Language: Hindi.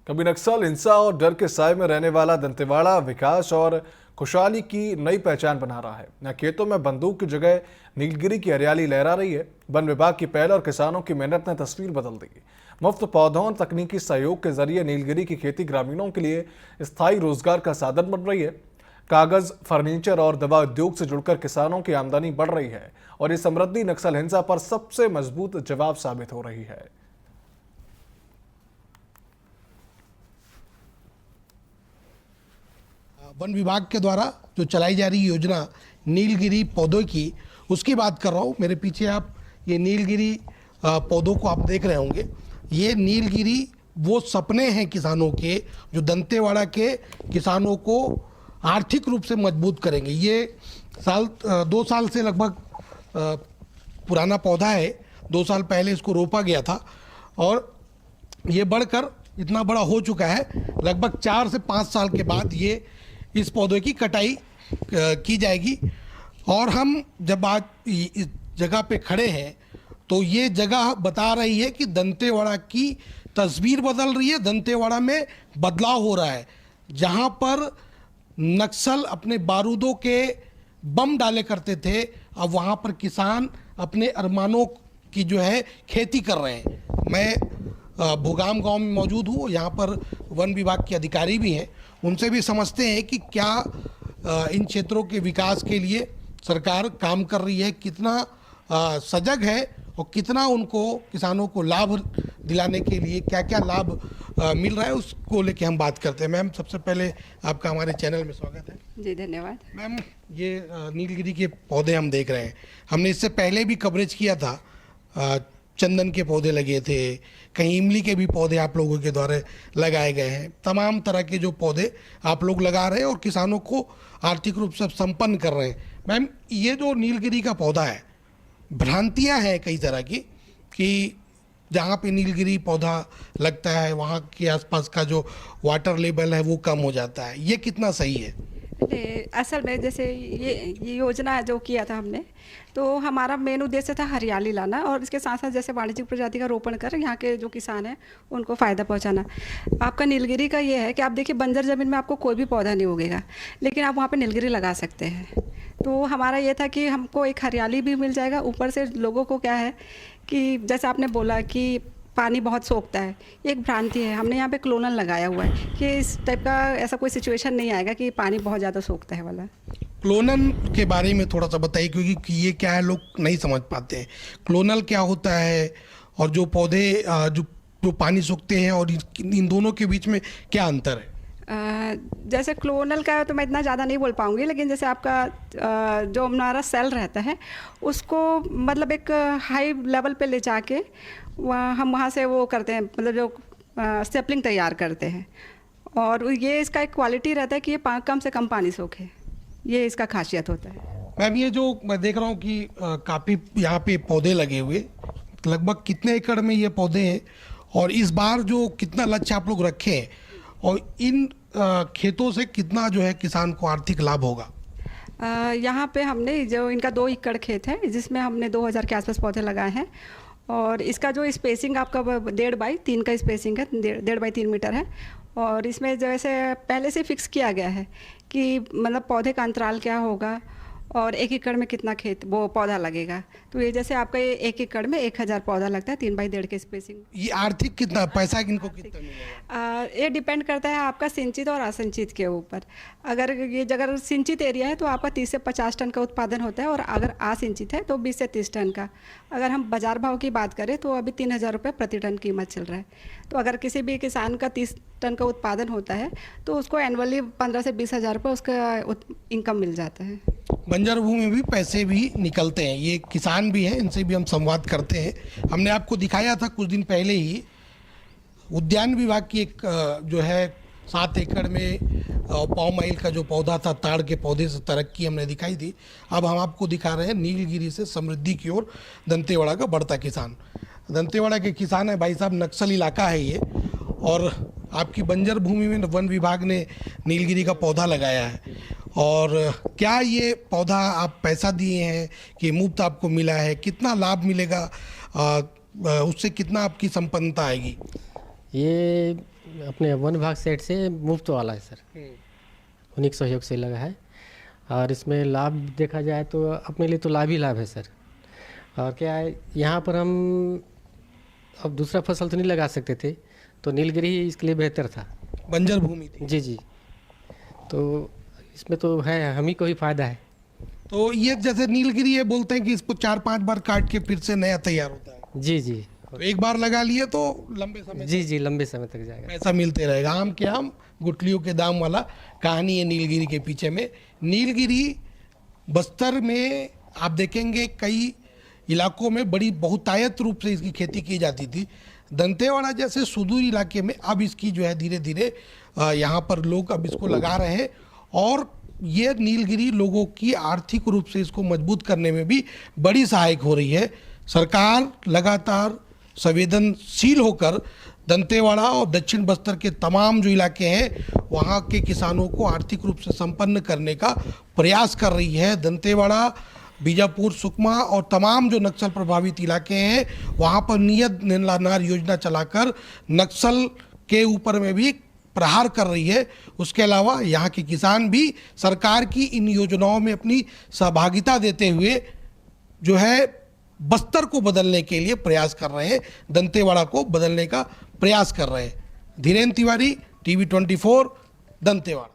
कभी नक्सल हिंसा और डर के साए में रहने वाला दंतेवाड़ा विकास और खुशहाली की नई पहचान बना रहा है। यहाँ खेतों में बंदूक की जगह नीलगिरी की हरियाली लहरा रही है। वन विभाग की पहल और किसानों की मेहनत ने तस्वीर बदल दी। मुफ्त पौधों और तकनीकी सहयोग के जरिए नीलगिरी की खेती ग्रामीणों के लिए स्थायी रोजगार का साधन बन रही है। कागज, फर्नीचर और दवा उद्योग से जुड़कर किसानों की आमदनी बढ़ रही है और ये समृद्धि नक्सल हिंसा पर सबसे मजबूत जवाब साबित हो रही है। वन विभाग के द्वारा जो चलाई जा रही योजना नीलगिरी पौधों की, उसकी बात कर रहा हूँ। मेरे पीछे आप ये नीलगिरी पौधों को आप देख रहे होंगे। ये नीलगिरी वो सपने हैं किसानों के, जो दंतेवाड़ा के किसानों को आर्थिक रूप से मजबूत करेंगे। ये 2 साल से लगभग पुराना पौधा है। 2 साल पहले इसको रोपा गया था और ये बढ़कर इतना बड़ा हो चुका है। लगभग 4 से 5 साल के बाद ये इस पौधे की कटाई की जाएगी। और हम जब आज इस जगह पे खड़े हैं तो ये जगह बता रही है कि दंतेवाड़ा की तस्वीर बदल रही है। दंतेवाड़ा में बदलाव हो रहा है। जहाँ पर नक्सल अपने बारूदों के बम डाले करते थे, अब वहाँ पर किसान अपने अरमानों की जो है खेती कर रहे हैं। मैं भुगाम गांव में मौजूद हूँ। यहाँ पर वन विभाग के अधिकारी भी हैं। उनसे भी समझते हैं कि क्या इन क्षेत्रों के विकास के लिए सरकार काम कर रही है, कितना सजग है और कितना उनको किसानों को लाभ दिलाने के लिए क्या क्या लाभ मिल रहा है, उसको लेके हम बात करते हैं। मैम, सबसे पहले आपका हमारे चैनल में स्वागत है। जी धन्यवाद। मैम, ये नीलगिरी के पौधे हम देख रहे हैं। हमने इससे पहले भी कवरेज किया था। चंदन के पौधे लगे थे, कहीं इमली के भी पौधे आप लोगों के द्वारा लगाए गए हैं। तमाम तरह के जो पौधे आप लोग लगा रहे हैं और किसानों को आर्थिक रूप से संपन्न कर रहे हैं। मैम, ये जो नीलगिरी का पौधा है, भ्रांतियां हैं कई तरह की कि जहाँ पे नीलगिरी पौधा लगता है वहाँ के आसपास का जो वाटर लेवल है वो कम हो जाता है। ये कितना सही है? असल में जैसे ये योजना जो किया था हमने, तो हमारा मेन उद्देश्य था हरियाली लाना और इसके साथ साथ जैसे वाणिज्यिक प्रजाति का रोपण कर यहाँ के जो किसान हैं उनको फ़ायदा पहुँचाना। आपका नीलगिरी का ये है कि आप देखिए बंजर ज़मीन में आपको कोई भी पौधा नहीं उगेगा, लेकिन आप वहाँ पे नीलगिरी लगा सकते हैं। तो हमारा ये था कि हमको एक हरियाली भी मिल जाएगा, ऊपर से लोगों को क्या है कि जैसे आपने बोला कि पानी बहुत सोखता है, ये एक भ्रांति है। हमने यहाँ पे क्लोनल लगाया हुआ है कि इस टाइप का ऐसा कोई सिचुएशन नहीं आएगा कि पानी बहुत ज़्यादा सोखता है वाला। क्लोनल के बारे में थोड़ा सा बताइए, क्योंकि ये क्या है, लोग नहीं समझ पाते हैं। क्लोनल क्या होता है और जो पौधे जो पानी सोखते हैं और इन दोनों के बीच में क्या अंतर है? जैसे क्लोनल का तो मैं इतना ज़्यादा नहीं बोल पाऊँगी, लेकिन जैसे आपका जो हमारा सेल रहता है उसको मतलब एक हाई लेवल पे ले जाके हम वहाँ से वो करते हैं, मतलब जो सेपलिंग तैयार करते हैं। और ये इसका एक क्वालिटी रहता है कि ये कम से कम पानी सोखे, ये इसका खासियत होता है। मैम, ये जो मैं देख रहा हूँ कि काफ़ी यहाँ पे पौधे लगे हुए, लगभग कितने एकड़ में ये पौधे हैं और इस बार जो कितना लक्ष्य आप लोग रखे हैं और इन खेतों से कितना जो है किसान को आर्थिक लाभ होगा? यहाँ पे हमने जो इनका 2 एकड़ खेत है जिसमें हमने 2000 के आसपास पौधे लगाए हैं और इसका जो स्पेसिंग आपका 1.5 बाई 3 का स्पेसिंग है, 1.5 बाई 3 मीटर है। और इसमें जैसे पहले से फिक्स किया गया है कि मतलब पौधे का अंतराल क्या होगा और 1 एकड़ में कितना खेत वो पौधा लगेगा। तो ये जैसे आपका ये 1 एकड़ में 1000 पौधा लगता है, 3 बाई 1.5 के स्पेसिंग। ये आर्थिक कितना पैसा इनको कितना मिलेगा? ये डिपेंड करता है आपका सिंचित और असिंचित के ऊपर। अगर सिंचित एरिया है तो आपका 30 से 50 टन का उत्पादन होता है और अगर असिंचित है तो 20 से 30 टन का। अगर हम बाजार भाव की बात करें तो अभी 3000 रुपये प्रति टन कीमत चल रहा है। तो अगर किसी भी किसान का 30 टन का उत्पादन होता है तो उसको एनुअली 15 से 20 हज़ार रुपये उसका इनकम मिल जाता है। बंजर भूमि में भी पैसे भी निकलते हैं। ये किसान भी हैं, इनसे भी हम संवाद करते हैं। हमने आपको दिखाया था कुछ दिन पहले ही उद्यान विभाग की एक जो है 7 एकड़ में पाम ऑयल का जो पौधा था, ताड़ के पौधे से तरक्की हमने दिखाई थी। अब हम आपको दिखा रहे हैं नीलगिरी से समृद्धि की ओर दंतेवाड़ा का बढ़ता किसान। दंतेवाड़ा के किसान है भाई साहब, नक्सल इलाका है ये, और आपकी बंजर भूमि में वन विभाग ने नीलगिरी का पौधा लगाया है। और क्या ये पौधा आप पैसा दिए हैं कि मुफ्त आपको मिला है? कितना लाभ मिलेगा, उससे कितना आपकी संपन्नता आएगी? ये अपने वन विभाग साइड से मुफ्त वाला है सर, उन्हीं के सहयोग से लगा है। और इसमें लाभ देखा जाए तो अपने लिए तो लाभ ही लाभ है सर। और क्या है, यहाँ पर हम अब दूसरा फसल तो नहीं लगा सकते थे, तो नीलगिरी ही इसके लिए बेहतर था। बंजर भूमि थी। जी जी, तो इसमें तो है, हम ही को ही फायदा है। तो ये जैसे नीलगिरी ये बोलते हैं कि इसको 4-5 बार काट के फिर से नया तैयार होता है। जी जी तो एक बार लगा लिए तो लंबे समय जी जी, लंबे समय तक जाएगा। पैसा मिलते रहेगा। आम के आम गुठलियों के दाम वाला कहानी है नीलगिरी के पीछे में। नीलगिरी बस्तर में आप देखेंगे कई इलाकों में बड़ी बहुतायत रूप से इसकी खेती की जाती थी। दंतेवाड़ा जैसे सुदूर इलाके में अब इसकी जो है धीरे धीरे यहाँ पर लोग अब इसको लगा रहे हैं, और ये नीलगिरी लोगों की आर्थिक रूप से इसको मजबूत करने में भी बड़ी सहायक हो रही है। सरकार लगातार संवेदनशील होकर दंतेवाड़ा और दक्षिण बस्तर के तमाम जो इलाके हैं वहाँ के किसानों को आर्थिक रूप से संपन्न करने का प्रयास कर रही है। दंतेवाड़ा, बीजापुर, सुकमा और तमाम जो नक्सल प्रभावित इलाके हैं वहाँ पर नियत नीलानार योजना चलाकर नक्सल के ऊपर में भी प्रहार कर रही है। उसके अलावा यहाँ के किसान भी सरकार की इन योजनाओं में अपनी सहभागिता देते हुए जो है बस्तर को बदलने के लिए प्रयास कर रहे हैं, दंतेवाड़ा को बदलने का प्रयास कर रहे हैं। धीरेन्द्र तिवारी, टीवी 24, दंतेवाड़ा।